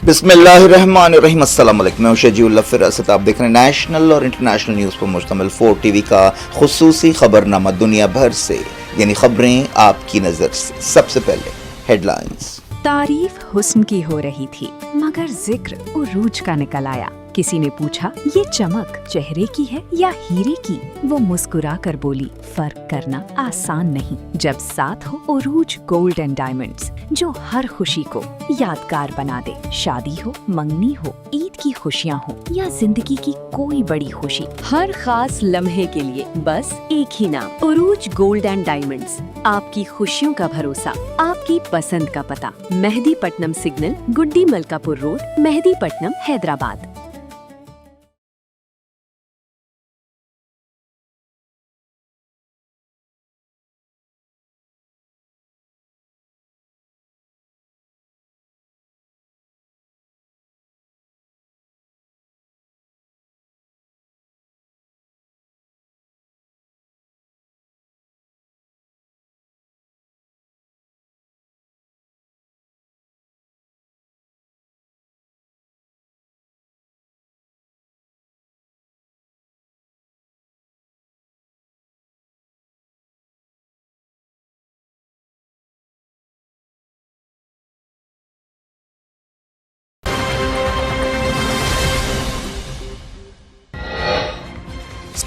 بسم اللہ الرحمن الرحیم۔ السلام علیکم، میں شجیع اللہ فراست۔ آپ دیکھ رہے ہیں نیشنل اور انٹرنیشنل نیوز پر مشتمل 4 ٹی وی کا خصوصی خبرنامہ دنیا بھر سے، یعنی خبریں آپ کی نظر سے۔ سب سے پہلے ہیڈ لائنز۔ تعریف حسن کی ہو رہی تھی مگر ذکر عروج کا نکل آیا۔ کسی نے پوچھا یہ چمک چہرے کی ہے یا ہیرے کی؟ وہ مسکرا کر بولی فرق کرنا آسان نہیں جب ساتھ ہو عروج گولڈ اینڈ ڈائمنڈز، جو ہر خوشی کو یادگار بنا دے۔ شادی ہو، منگنی ہو، عید کی خوشیاں ہو یا زندگی کی کوئی بڑی خوشی، ہر خاص لمحے کے لیے بس ایک ہی نام، عروج گولڈ اینڈ ڈائمنڈز۔ آپ کی خوشیوں کا بھروسہ، آپ کی پسند کا پتہ، مہدی پٹنم سگنل، گڈی ملکا پور روڈ، مہدی پٹنم، حیدرآباد۔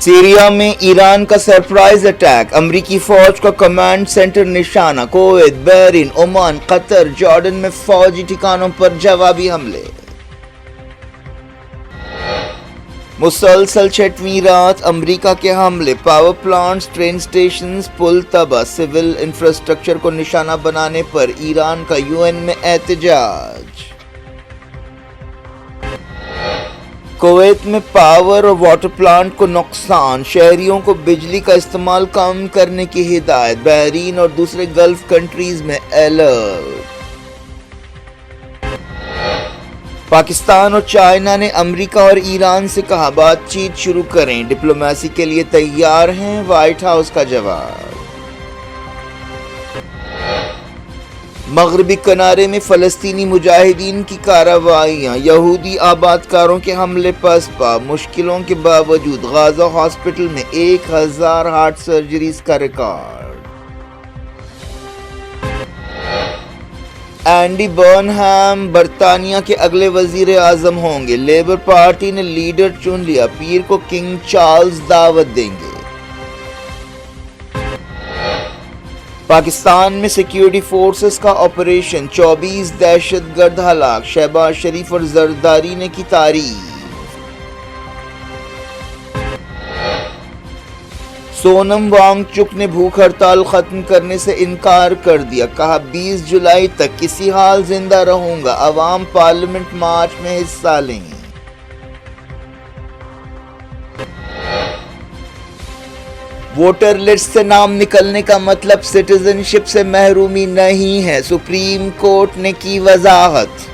سیریا میں ایران کا سرپرائز اٹیک، امریکی فوج کا کمانڈ سینٹر نشانہ، کویت، بحرین، عمان، قطر، جارڈن میں فوجی ٹھکانوں پر جوابی حملے۔ مسلسل 6ویں رات امریکہ کے حملے، پاور پلانٹس، ٹرین سٹیشنز، پل تباہ، سول انفراسٹرکچر کو نشانہ بنانے پر ایران کا UN میں احتجاج۔ کویت میں پاور اور واٹر پلانٹ کو نقصان، شہریوں کو بجلی کا استعمال کم کرنے کی ہدایت، بحرین اور دوسرے گلف کنٹریز میں الرٹ۔ پاکستان اور چائنا نے امریکہ اور ایران سے کہا بات چیت شروع کریں، ڈپلومیسی کے لیے تیار ہیں، وائٹ ہاؤس کا جواب۔ مغربی کنارے میں فلسطینی مجاہدین کی کارروائیاں، یہودی آباد کاروں کے حملے پسپا، مشکلوں کے باوجود غازہ ہاسپٹل میں 1000 ہارٹ سرجریز کا ریکارڈ۔ اینڈی برنہم برطانیہ کے اگلے وزیر اعظم ہوں گے، لیبر پارٹی نے لیڈر چن لیا، پیر کو کنگ چارلز دعوت دیں گے۔ پاکستان میں سیکیورٹی فورسز کا آپریشن، 24 دہشت گرد ہلاک، شہباز شریف اور زرداری نے کی تعریف۔ سونم وانگ چک نے بھوک ہڑتال ختم کرنے سے انکار کر دیا، کہا 20 جولائی تک کسی حال زندہ رہوں گا، عوام پارلیمنٹ مارچ میں حصہ لیں۔ ووٹر لسٹ سے نام نکلنے کا مطلب سٹیزن شپ سے محرومی نہیں ہے، سپریم کورٹ نے کی وضاحت۔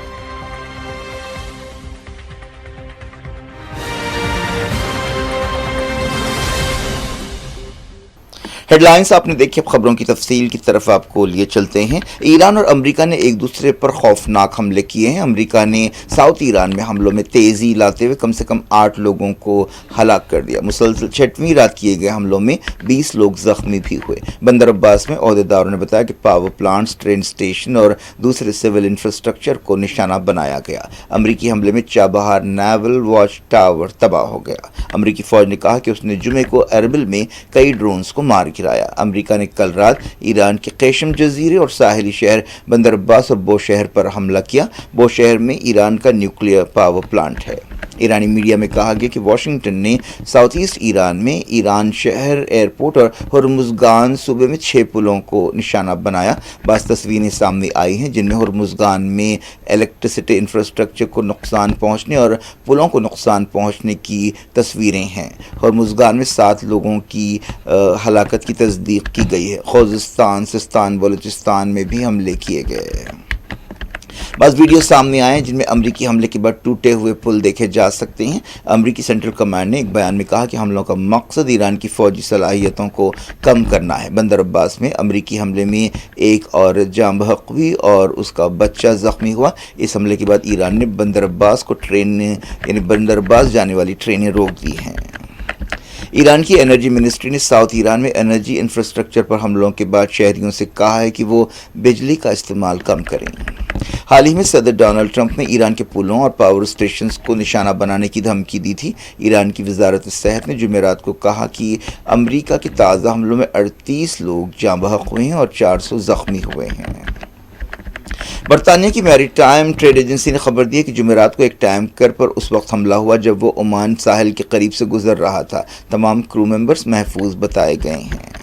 ہیڈ لائنز آپ نے دیکھی، اب خبروں کی تفصیل کی طرف آپ کو لیے چلتے ہیں۔ ایران اور امریکہ نے ایک دوسرے پر خوفناک حملے کیے ہیں۔ امریکہ نے ساؤتھ ایران میں حملوں میں تیزی لاتے ہوئے کم سے کم 8 لوگوں کو ہلاک کر دیا۔ مسلسل 6ویں رات کیے گئے حملوں میں 20 لوگ زخمی بھی ہوئے۔ بندر عباس میں عہدیداروں نے بتایا کہ پاور پلانٹس، ٹرین سٹیشن اور دوسرے سول انفراسٹرکچر کو نشانہ بنایا گیا۔ امریکی حملے میں چابہار نیول واچ ٹاور تباہ ہو گیا۔ امریکی فوج نے کہا کہ اس نے جمعے کو اربل میں کئی ڈرونز کو مار گرایا۔ امریکہ نے کل رات ایران کے قیشم جزیرے اور ساحلی شہر بندر عباس اور بو شہر پر حملہ کیا۔ بو شہر میں ایران کا نیوکلیئر پاور پلانٹ ہے۔ ایرانی میڈیا میں کہا گیا کہ واشنگٹن نے ساؤتھ ایسٹ ایران میں ایران شہر، ایئرپورٹ اور ہرمزگان صوبے میں 6 پلوں کو نشانہ بنایا۔ بعض تصویریں سامنے آئی ہیں جن میں ہرمزگان میں الیکٹرسٹی انفراسٹرکچر کو نقصان پہنچنے اور پلوں کو نقصان پہنچنے کی تصویریں ہیں۔ ہرمزگان میں 7 لوگوں کی ہلاکت کی تصدیق کی گئی ہے۔ خوزستان، سستان، بلوچستان میں بھی حملے کیے گئے۔ بعض ویڈیو سامنے آئے ہیں جن میں امریکی حملے کے بعد ٹوٹے ہوئے پل دیکھے جا سکتے ہیں۔ امریکی سینٹرل کمانڈ نے ایک بیان میں کہا کہ حملوں کا مقصد ایران کی فوجی صلاحیتوں کو کم کرنا ہے۔ بندر عباس میں امریکی حملے میں ایک عورت جاں بحق ہوئی اور اس کا بچہ زخمی ہوا۔ اس حملے کے بعد ایران نے بندر عباس بندر عباس جانے والی ٹرینیں روک دی ہیں۔ ایران کی انرجی منسٹری نے ساؤتھ ایران میں انرجی انفراسٹرکچر پر حملوں کے بعد شہریوں سے کہا ہے کہ وہ بجلی کا استعمال کم کریں۔ حال ہی میں صدر ڈونلڈ ٹرمپ نے ایران کے پلوں اور پاور اسٹیشنز کو نشانہ بنانے کی دھمکی دی تھی۔ ایران کی وزارت صحت نے جمعرات کو کہا کہ امریکہ کے تازہ حملوں میں 38 لوگ جاں بحق ہوئے ہیں اور 400 زخمی ہوئے ہیں۔ برطانیہ کی میری ٹائم ٹریڈ ایجنسی نے خبر دی ہے کہ جمعرات کو ایک ٹینکر پر اس وقت حملہ ہوا جب وہ عمان ساحل کے قریب سے گزر رہا تھا۔ تمام کرو ممبرز محفوظ بتائے گئے ہیں۔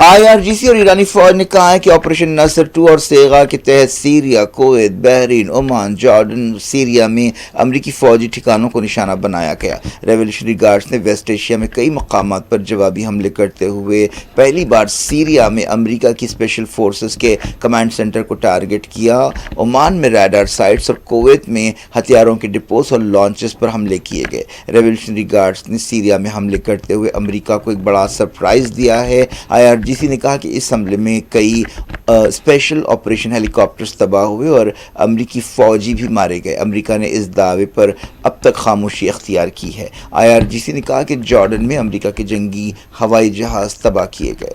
IRGC اور ایرانی فوج نے کہا ہے کہ آپریشن نصر 2 اور سیغا کے تحت Syria, Kuwait, Bahrain, Oman, Jordan, Syria میں امریکی فوجی ٹھکانوں کو نشانہ بنایا گیا۔ ریولیوشنری گارڈز نے ویسٹ ایشیا میں کئی مقامات پر جوابی حملے کرتے ہوئے پہلی بار سیریا میں امریکہ کی اسپیشل فورسز کے کمانڈ سینٹر کو ٹارگٹ کیا۔ عمان میں ریڈار سائٹس اور کویت میں ہتھیاروں کے ڈپوز اور لانچز پر حملے کیے گئے۔ ریولیوشنری گارڈز نے سیریا میں حملے کرتے ہوئے امریکہ کو ایک بڑا سرپرائز دیا ہے۔ IRGC نے کہا کہ اس حملے میں کئی اسپیشل آپریشن ہیلی کاپٹرز تباہ ہوئے اور امریکی فوجی بھی مارے گئے۔ امریکہ نے اس دعوے پر اب تک خاموشی اختیار کی ہے۔ IRGC نے کہا کہ جارڈن میں امریکہ کے جنگی ہوائی جہاز تباہ کیے گئے۔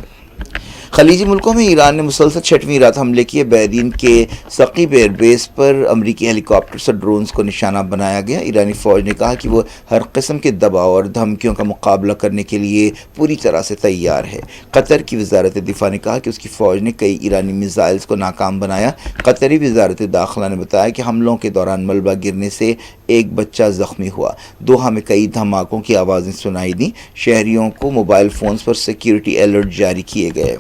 خلیجی ملکوں میں ایران نے مسلسل 6ویں رات حملے کیے۔ بحرین کے ثقیب ایئر بیس پر امریکی ہیلی کاپٹرز اور ڈرونز کو نشانہ بنایا گیا۔ ایرانی فوج نے کہا کہ وہ ہر قسم کے دباؤ اور دھمکیوں کا مقابلہ کرنے کے لیے پوری طرح سے تیار ہے۔ قطر کی وزارت دفاع نے کہا کہ اس کی فوج نے کئی ایرانی میزائلز کو ناکام بنایا۔ قطری وزارت داخلہ نے بتایا کہ حملوں کے دوران ملبہ گرنے سے ایک بچہ زخمی ہوا۔ دوحہ میں کئی دھماکوں کی آوازیں سنائی دیں۔ شہریوں کو موبائل فونز پر سیکیورٹی الرٹ جاری کیے گئے۔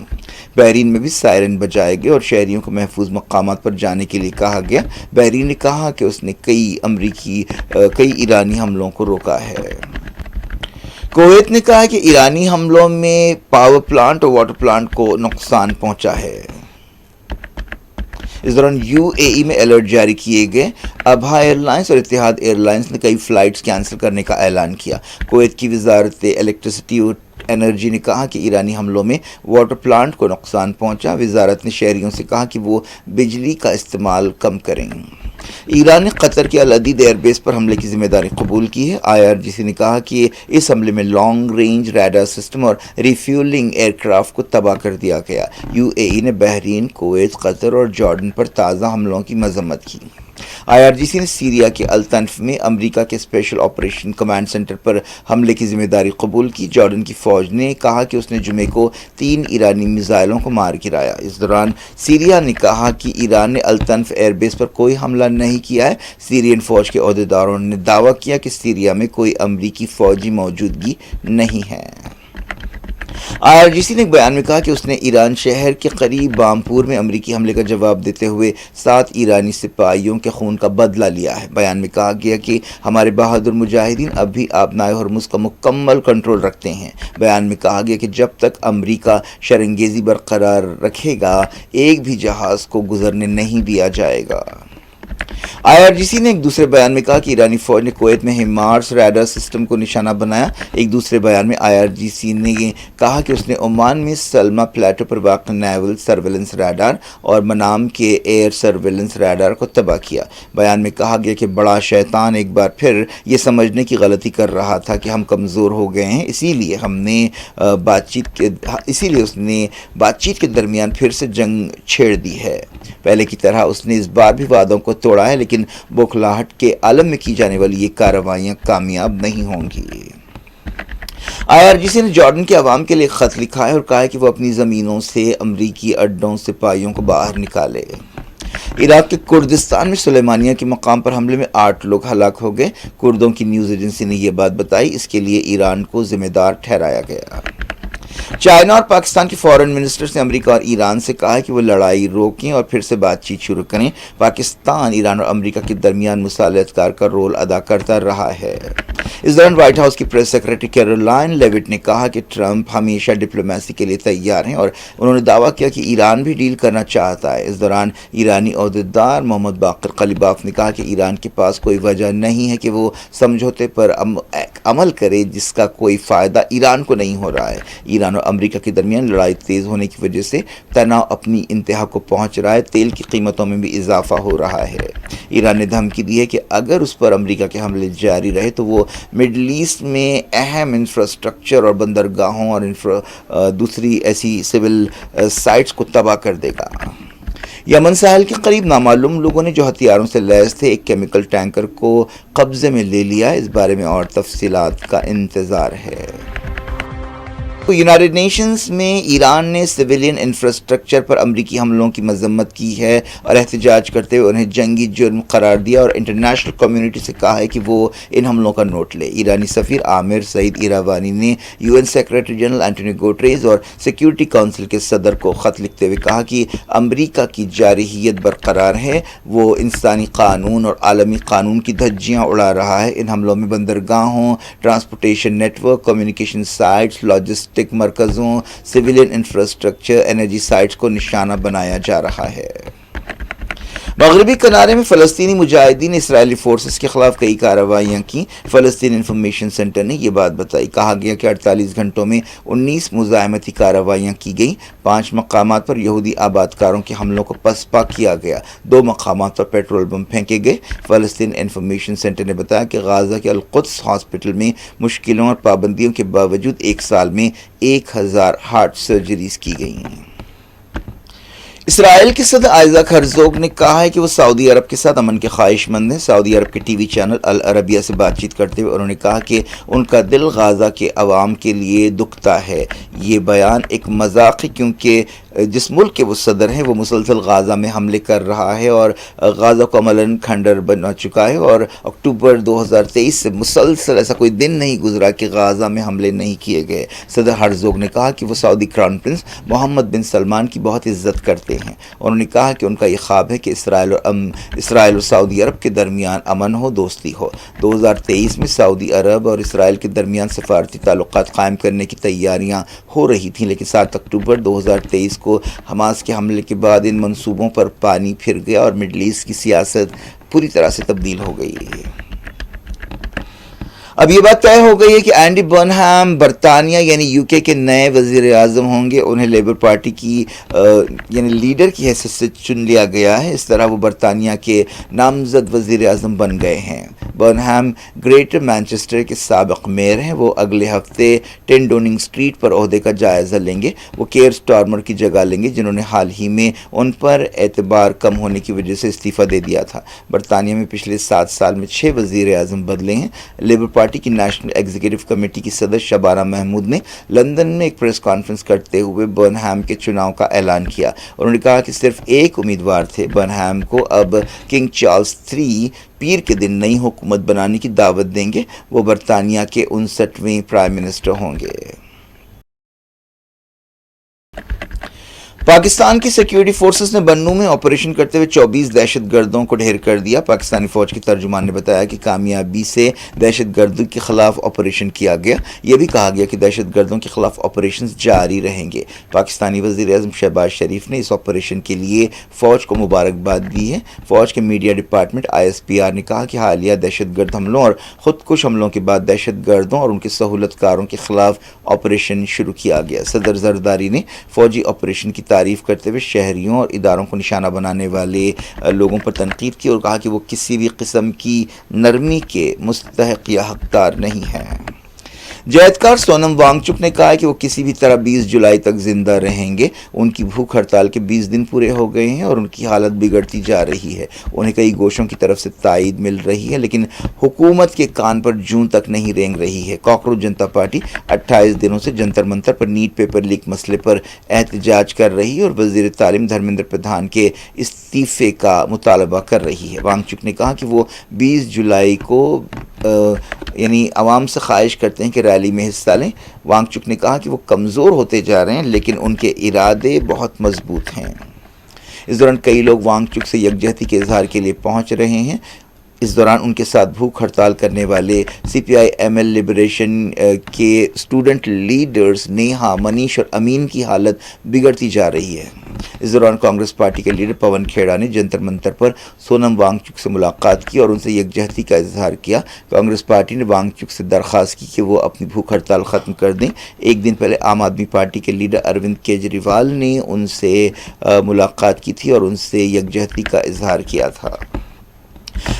بحرین میں بھی سائرن بجائے گئے اور شہریوں کو محفوظ مقامات پر جانے کے لیے کہا گیا۔ بحرین نے کہا کہ اس نے کئی ایرانی حملوں کو روکا ہے۔ کویت نے کہا کہ ایرانی حملوں میں پاور پلانٹ اور واٹر پلانٹ کو نقصان پہنچا ہے۔ اس دوران UAE میں الرٹ جاری کیے گئے۔ ابہا ایئر لائنز اور اتحاد ایئر لائنز نے کئی فلائٹس کینسل کرنے کا اعلان کیا۔ کویت کی وزارت الیکٹرسٹی اور انرجی نے کہا کہ ایرانی حملوں میں واٹر پلانٹ کو نقصان پہنچا۔ وزارت نے شہریوں سے کہا کہ وہ بجلی کا استعمال کم کریں۔ ایران نے قطر کے العدید ایئر بیس پر حملے کی ذمہ داری قبول کی ہے۔ IRGC نے کہا کہ اس حملے میں لانگ رینج ریڈار سسٹم اور ریفیولنگ ایئر کرافٹ کو تباہ کر دیا گیا۔ UAE نے بحرین، کویت، قطر اور جارڈن پر تازہ حملوں کی مذمت کی۔ IRGC نے سیریا کے التنف میں امریکہ کے اسپیشل آپریشن کمانڈ سینٹر پر حملے کی ذمہ داری قبول کی۔ جارڈن کی فوج نے کہا کہ اس نے جمعے کو 3 ایرانی میزائلوں کو مار گرایا۔ اس دوران سیریا نے کہا کہ ایران نے التنف ایئر بیس پر کوئی حملہ نہیں کیا ہے۔ سیرین فوج کے عہدیداروں نے دعویٰ کیا کہ سیریا میں کوئی امریکی فوجی موجودگی نہیں ہے۔ IRGC نے ایک بیان میں کہا کہ اس نے ایران شہر کے قریب بامپور میں امریکی حملے کا جواب دیتے ہوئے 7 ایرانی سپاہیوں کے خون کا بدلہ لیا ہے۔ بیان میں کہا گیا کہ ہمارے بہادر مجاہدین اب بھی آبنائے ہرمز کا مکمل کنٹرول رکھتے ہیں۔ بیان میں کہا گیا کہ جب تک امریکہ شرنگیزی برقرار رکھے گا ایک بھی جہاز کو گزرنے نہیں دیا جائے گا۔ IRGC نے ایک دوسرے بیان میں کہا کہ ایرانی فوج نے کویت میں ہیمارس ریڈار سسٹم کو نشانہ بنایا۔ ایک دوسرے بیان میں IRGC نے کہا کہ اس نے عمان میں سلما پلیٹو پر واقع نیول سرویلنس ریڈار اور منام کے ایئر سرویلنس ریڈار کو تباہ کیا۔ بیان میں کہا گیا کہ بڑا شیطان ایک بار پھر یہ سمجھنے کی غلطی کر رہا تھا کہ ہم کمزور ہو گئے ہیں، اسی لیے اس نے بات چیت کے درمیان پھر سے جنگ چھیڑ دی ہے۔ پہلے کی طرح اس نے اس بار بھی وعدوں کو توڑا ہے، لیکن بوکھلاہٹ کے عالم میں کی جانے والی یہ کارروائیاں کامیاب نہیں ہوں گی۔ IRGC نے جارڈن کے عوام کے لیے خط لکھا ہے اور کہا ہے کہ وہ اپنی زمینوں سے امریکی اڈوں سپاہیوں کو باہر نکالے۔ عراق کے کردستان میں سلیمانیہ کے مقام پر حملے میں 8 لوگ ہلاک ہو گئے۔ کردوں کی نیوز ایجنسی نے یہ بات بتائی، اس کے لیے ایران کو ذمہ دار ٹھہرایا گیا۔ چائنا اور پاکستان کے فارن منسٹرز نے امریکہ اور ایران سے کہا ہے کہ وہ لڑائی روکیں اور پھر سے بات چیت شروع کریں۔ پاکستان ایران اور امریکہ کے درمیان مصالحت کار کا رول ادا کرتا رہا ہے۔ اس دوران وائٹ ہاؤس کی پریس سیکرٹری کیرولائن لیوٹ نے کہا کہ ٹرمپ ہمیشہ ڈپلومیسی کے لیے تیار ہیں اور انہوں نے دعویٰ کیا کہ ایران بھی ڈیل کرنا چاہتا ہے۔ اس دوران ایرانی عہدیدار محمد باقر قلیباف نے کہا کہ ایران کے پاس کوئی وجہ نہیں ہے کہ وہ سمجھوتے پر عمل کرے جس کا کوئی فائدہ ایران کو نہیں ہو رہا ہے۔ ایران اور امریکہ کے درمیان لڑائی تیز ہونے کی وجہ سے تناؤ اپنی انتہا کو پہنچ رہا ہے، تیل کی قیمتوں میں بھی اضافہ ہو رہا ہے۔ ایران نے دھمکی دی ہے کہ اگر اس پر امریکہ کے حملے جاری رہے تو وہ مڈل ایسٹ میں اہم انفراسٹرکچر اور بندرگاہوں اور دوسری ایسی سول سائٹس کو تباہ کر دے گا۔ یمن ساحل کے قریب نامعلوم لوگوں نے جو ہتھیاروں سے لیس تھے ایک کیمیکل ٹینکر کو قبضے میں لے لیا۔ اس بارے میں اور تفصیلات کا انتظار ہے۔ یونائیٹڈ نیشنز میں ایران نے سویلین انفراسٹرکچر پر امریکی حملوں کی مذمت کی ہے اور احتجاج کرتے ہوئے انہیں جنگی جرم قرار دیا اور انٹرنیشنل کمیونٹی سے کہا ہے کہ وہ ان حملوں کا نوٹ لے۔ ایرانی سفیر عامر سعید ایراوانی نے UN سیکرٹری جنرل اینٹونی گوٹریز اور سیکیورٹی کونسل کے صدر کو خط لکھتے ہوئے کہا کہ امریکہ کی جارحیت برقرار ہے، وہ انسانی قانون اور عالمی قانون کی دھجیاں اڑا رہا ہے۔ ان حملوں میں بندرگاہوں، transportation network, communication sites, logistic مرکزوں، سویلین انفراسٹرکچر، انرجی سائٹس کو نشانہ بنایا جا رہا ہے۔ مغربی کنارے میں فلسطینی مجاہدین نے اسرائیلی فورسز کے خلاف کئی کارروائیاں کی۔ فلسطین انفارمیشن سینٹر نے یہ بات بتائی۔ کہا گیا کہ 48 گھنٹوں میں 19 مزاحمتی کارروائیاں کی گئیں۔ 5 مقامات پر یہودی آبادکاروں کے حملوں کو پسپا کیا گیا۔ 2 مقامات پر پیٹرول بم پھینکے گئے۔ فلسطین انفارمیشن سینٹر نے بتایا کہ غازہ کے القدس ہاسپٹل میں مشکلوں اور پابندیوں کے باوجود ایک سال میں 1000 ہارٹ سرجریز کی گئیں۔ اسرائیل کے صدر آئزیک ہرزوگ نے کہا ہے کہ وہ سعودی عرب کے ساتھ امن کے خواہش مند ہیں۔ سعودی عرب کے ٹی وی چینل العربیہ سے بات چیت کرتے ہوئے انہوں نے کہا کہ ان کا دل غازہ کے عوام کے لیے دکھتا ہے۔ یہ بیان ایک مذاق ہے کیونکہ جس ملک کے وہ صدر ہیں وہ مسلسل غازہ میں حملے کر رہا ہے اور غازہ کو عملاً کھنڈر بنا چکا ہے، اور اکتوبر 2023 سے مسلسل ایسا کوئی دن نہیں گزرا کہ غازہ میں حملے نہیں کیے گئے۔ صدر ہرزوگ نے کہا کہ وہ سعودی کراؤن پرنس محمد بن سلمان کی بہت عزت کرتے ہیں۔ انہوں نے کہا کہ ان کا یہ خواب ہے کہ اسرائیل اور سعودی عرب کے درمیان امن ہو، دوستی ہو۔ 2023 میں سعودی عرب اور اسرائیل کے درمیان سفارتی تعلقات قائم کرنے کی تیاریاں ہو رہی تھیں، لیکن 7 اکتوبر 2023 کو حماس کے حملے کے بعد ان منصوبوں پر پانی پھر گیا اور مڈل ایسٹ کی سیاست پوری طرح سے تبدیل ہو گئی۔ اب یہ بات طے ہو گئی ہے کہ اینڈی برنہم برطانیہ یعنی UK کے نئے وزیر اعظم ہوں گے۔ انہیں لیبر پارٹی کی یعنی لیڈر کی حیثیت سے چن لیا گیا ہے۔ اس طرح وہ برطانیہ کے نامزد وزیر اعظم بن گئے ہیں۔ برنہم گریٹر مانچسٹر کے سابق میئر ہیں۔ وہ اگلے ہفتے 10 ڈوننگ اسٹریٹ پر عہدے کا جائزہ لیں گے۔ وہ کیئر سٹارمر کی جگہ لیں گے جنہوں نے حال ہی میں ان پر اعتبار کم ہونے کی وجہ سے استعفیٰ دے دیا تھا۔ برطانیہ میں پچھلے 7 سال میں 6 وزیر اعظم بدلے ہیں۔ لیبر پارٹی کی نیشنل ایگزیکٹو کمیٹی کی صدر شبانہ محمود نے لندن میں ایک پریس کانفرنس کرتے ہوئے برنہم کے چناؤ کا اعلان کیا۔ انہوں نے کہا کہ صرف ایک امیدوار تھے۔ برنہم کو اب کنگ چارلس III پیر کے دن نئی حکومت بنانے کی دعوت دیں گے۔ وہ برطانیہ کے 59ویں پرائم منسٹر ہوں گے۔ پاکستان کی سیکیورٹی فورسز نے بنوں میں آپریشن کرتے ہوئے 24 دہشت گردوں کو ڈھیر کر دیا۔ پاکستانی فوج کے ترجمان نے بتایا کہ کامیابی سے دہشت گردوں کے خلاف آپریشن کیا گیا۔ یہ بھی کہا گیا کہ دہشت گردوں کے خلاف آپریشنز جاری رہیں گے۔ پاکستانی وزیر اعظم شہباز شریف نے اس آپریشن کے لیے فوج کو مبارکباد دی ہے۔ فوج کے میڈیا ڈپارٹمنٹ ISPR نے کہا کہ حالیہ دہشت گرد حملوں اور خودکش حملوں کے بعد دہشت گردوں اور ان کے سہولت کاروں کے خلاف آپریشن شروع کیا گیا۔ صدر زرداری نے فوجی آپریشن کی تعریف کرتے ہوئے شہریوں اور اداروں کو نشانہ بنانے والے لوگوں پر تنقید کی اور کہا کہ وہ کسی بھی قسم کی نرمی کے مستحق یا حقدار نہیں ہیں۔ جہدکار سونم وانگ چک نے کہا ہے کہ وہ کسی بھی طرح 20 جولائی تک زندہ رہیں گے۔ ان کی بھوک ہڑتال کے 20 دن پورے ہو گئے ہیں اور ان کی حالت بگڑتی جا رہی ہے۔ انہیں کئی گوشوں کی طرف سے تائید مل رہی ہے لیکن حکومت کے کان پر جون تک نہیں رینگ رہی ہے۔ کاکروچ جنتا پارٹی 28 دنوں سے جنتر منتر پر نیٹ پیپر لیک مسئلے پر احتجاج کر رہی ہے اور وزیر تعلیم دھرمیندر پردھان کے استعفے کا مطالبہ کر رہی ہے۔ وانگ چک نے کہا کہ وہ 20 جولائی کو یعنی عوام سے خواہش کرتے ہیں کہ ریلی میں حصہ لیں۔ وانگ چک نے کہا کہ وہ کمزور ہوتے جا رہے ہیں لیکن ان کے ارادے بہت مضبوط ہیں۔ اس دوران کئی لوگ وانگ چک سے یکجہتی کے اظہار کے لیے پہنچ رہے ہیں۔ اس دوران ان کے ساتھ بھوک ہڑتال کرنے والے سی پی آئی ایم ایل لبریشن کے اسٹوڈنٹ لیڈرز نیہا، منیش اور امین کی حالت بگڑتی جا رہی ہے۔ اس دوران کانگریس پارٹی کے لیڈر پون کھیڑا نے جنتر منتر پر سونم وانگ چک سے ملاقات کی اور ان سے یکجہتی کا اظہار کیا۔ کانگریس پارٹی نے وانگ چک سے درخواست کی کہ وہ اپنی بھوک ہڑتال ختم کر دیں۔ ایک دن پہلے عام آدمی پارٹی کے لیڈر اروند کیجریوال نے ان سے ملاقات کی تھی اور ان سے یکجہتی کا اظہار کیا تھا۔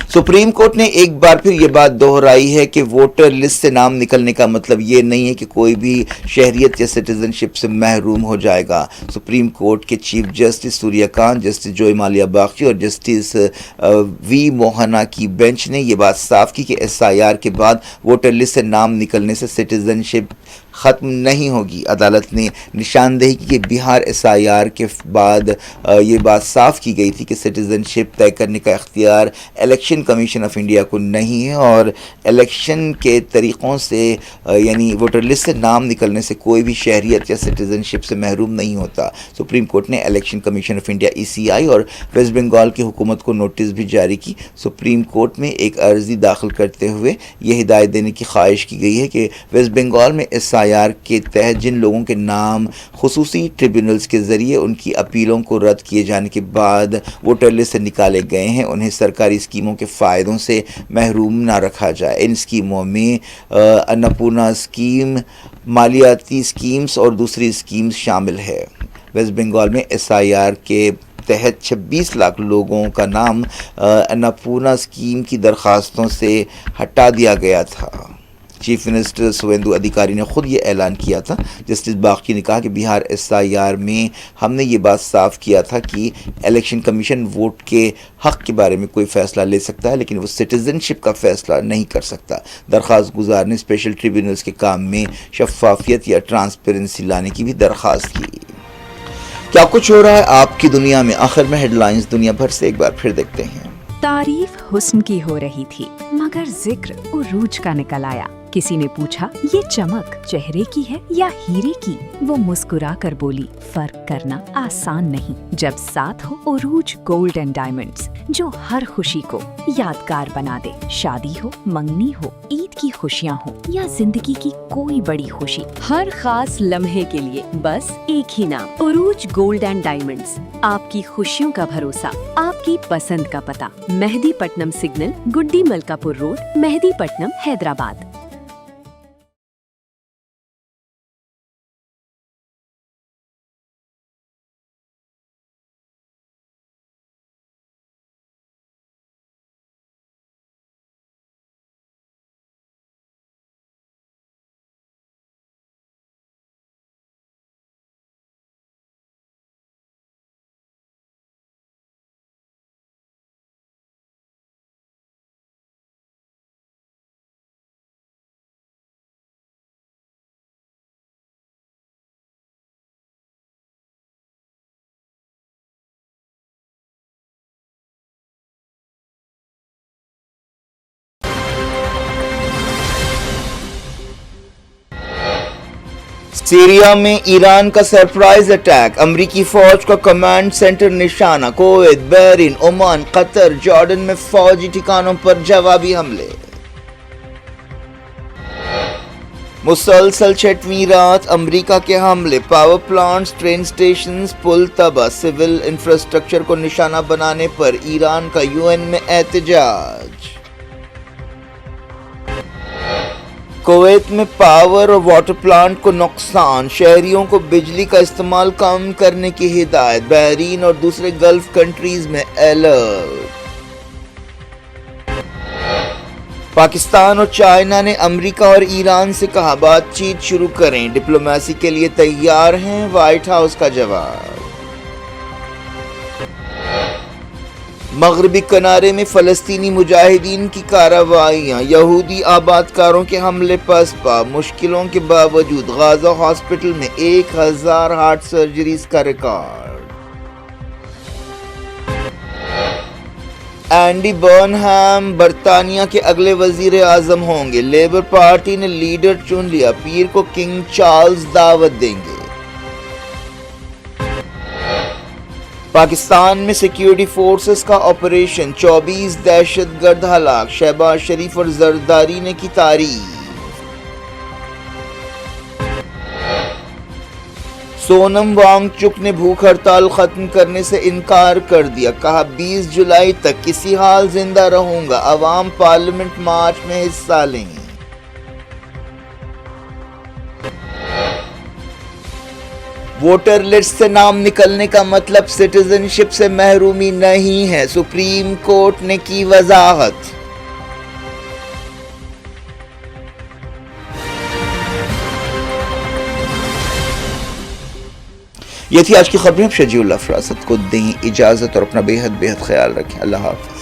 سپریم کورٹ نے ایک بار پھر یہ بات دہرائی ہے کہ ووٹر لسٹ سے نام نکلنے کا مطلب یہ نہیں ہے کہ کوئی بھی شہریت یا سٹیزن شپ سے محروم ہو جائے گا۔ سپریم کورٹ کے چیف جسٹس سوریہ کانت، جسٹس جوئی مالیہ باغچی اور جسٹس وی موہنا کی بینچ نے یہ بات صاف کی کہ ایس آئی آر کے بعد ووٹر لسٹ سے نام نکلنے سے سٹیزن شپ ختم نہیں ہوگی۔ عدالت نے نشاندہی کی کہ بہار ایس آئی آر کے بعد یہ بات صاف کی گئی تھی کہ سٹیزن شپ طے کرنے کا اختیار الیکشن کمیشن آف انڈیا کو نہیں ہے اور الیکشن کے طریقوں سے یعنی ووٹر لسٹ سے نام نکلنے سے کوئی بھی شہریت یا سٹیزن شپ سے محروم نہیں ہوتا۔ سپریم کورٹ نے الیکشن کمیشن آف انڈیا ای سی آئی اور ویسٹ بنگال کی حکومت کو نوٹس بھی جاری کی۔ سپریم کورٹ میں ایک عرضی داخل کرتے ہوئے یہ ہدایت دینے کی خواہش کی گئی ہے کہ ویسٹ بنگال میں ایس آئی آر کے تحت جن لوگوں کے نام خصوصی ٹریبیونلز کے ذریعے ان کی اپیلوں کو رد کیے جانے کے بعد ووٹر لسٹ سے نکالے گئے ہیں انہیں سرکاری اسکیموں کے فائدوں سے محروم نہ رکھا جائے۔ ان اسکیموں میں اناپورنا اسکیم، مالیاتی اسکیمز اور دوسری اسکیمز شامل ہے۔ ویسٹ بنگال میں ایس آئی آر کے تحت 26 لاکھ لوگوں کا نام اناپورنا اسکیم کی درخواستوں سے ہٹا دیا گیا تھا۔ چیف منسٹر سویندو ادھیکاری نے خود یہ اعلان کیا تھا۔ جسٹس باغچی نے کہا کہ بہار ایس آئی آر میں ہم نے یہ بات صاف کیا تھا کہ الیکشن کمیشن ووٹ کے حق کے بارے میں کوئی فیصلہ لے سکتا ہے لیکن وہ سٹیزن شپ کا فیصلہ نہیں کر سکتا۔ درخواست گزار نے اسپیشل ٹریبیونلز کے کام میں شفافیت یا ٹرانسپیرنسی لانے کی بھی درخواست کی۔ کیا کچھ ہو رہا ہے آپ کی دنیا میں؟ آخر میں ہیڈ لائنز دنیا بھر سے ایک بار پھر دیکھتے ہیں۔ تعریف حسن کی ہو رہی تھی مگر ذکر عروج کا نکل آیا۔ کسی نے پوچھا یہ چمک چہرے کی ہے یا ہیرے کی؟ وہ مسکرا کر بولی فرق کرنا آسان نہیں جب ساتھ ہو عروج گولڈ اینڈ ڈائمنڈز جو ہر خوشی کو یادگار بنا دے۔ شادی ہو، منگنی ہو، عید کی خوشیاں ہو یا زندگی کی کوئی بڑی خوشی، ہر خاص لمحے کے لیے بس ایک ہی نام، عروج گولڈ اینڈ ڈائمنڈز۔ آپ کی خوشیوں کا بھروسہ، آپ کی پسند کا پتہ، مہدی پٹنم سگنل، گڈی ملکا پور روڈ، مہدی پٹنم، حیدرآباد۔ سیریا میں ایران کا سرپرائز اٹیک، امریکی فوج کا کمانڈ سینٹر نشانہ، کویت، بحرین، عمان، قطر، جارڈن میں فوجی ٹھکانوں پر جوابی حملے۔ مسلسل 6ویں رات امریکہ کے حملے، پاور پلانٹس، ٹرین سٹیشنز، پل تباہ، سول انفراسٹرکچر کو نشانہ بنانے پر ایران کا UN میں احتجاج۔ کویت میں پاور اور واٹر پلانٹ کو نقصان، شہریوں کو بجلی کا استعمال کم کرنے کی ہدایت، بحرین اور دوسرے گلف کنٹریز میں الرٹ۔ پاکستان اور چائنا نے امریکہ اور ایران سے کہا بات چیت شروع کریں، ڈپلومیسی کے لیے تیار ہیں، وائٹ ہاؤس کا جواب۔ مغربی کنارے میں فلسطینی مجاہدین کی کارروائیاں، یہودی آباد کاروں کے حملے پسپا، مشکلوں کے باوجود غازہ ہاسپٹل میں 1000 ہارٹ سرجریز کا ریکارڈ۔ اینڈی برنہم برطانیہ کے اگلے وزیر اعظم ہوں گے، لیبر پارٹی نے لیڈر چن لیا، پیر کو کنگ چارلز دعوت دیں گے۔ پاکستان میں سیکیورٹی فورسز کا آپریشن، 24 دہشت گرد ہلاک، شہباز شریف اور زرداری نے کی تعریف۔ سونم وانگ چک نے بھوک ہڑتال ختم کرنے سے انکار کر دیا، کہا 20 جولائی تک کسی حال زندہ رہوں گا، عوام پارلیمنٹ مارچ میں حصہ لیں گے۔ ووٹر لسٹ سے نام نکلنے کا مطلب سٹیزن شپ سے محرومی نہیں ہے، سپریم کورٹ نے کی وضاحت۔ یہ تھی آج کی خبریں۔ اب شجیع اللہ فراست کو دیں اجازت اور اپنا بے حد خیال رکھیں۔ اللہ حافظ۔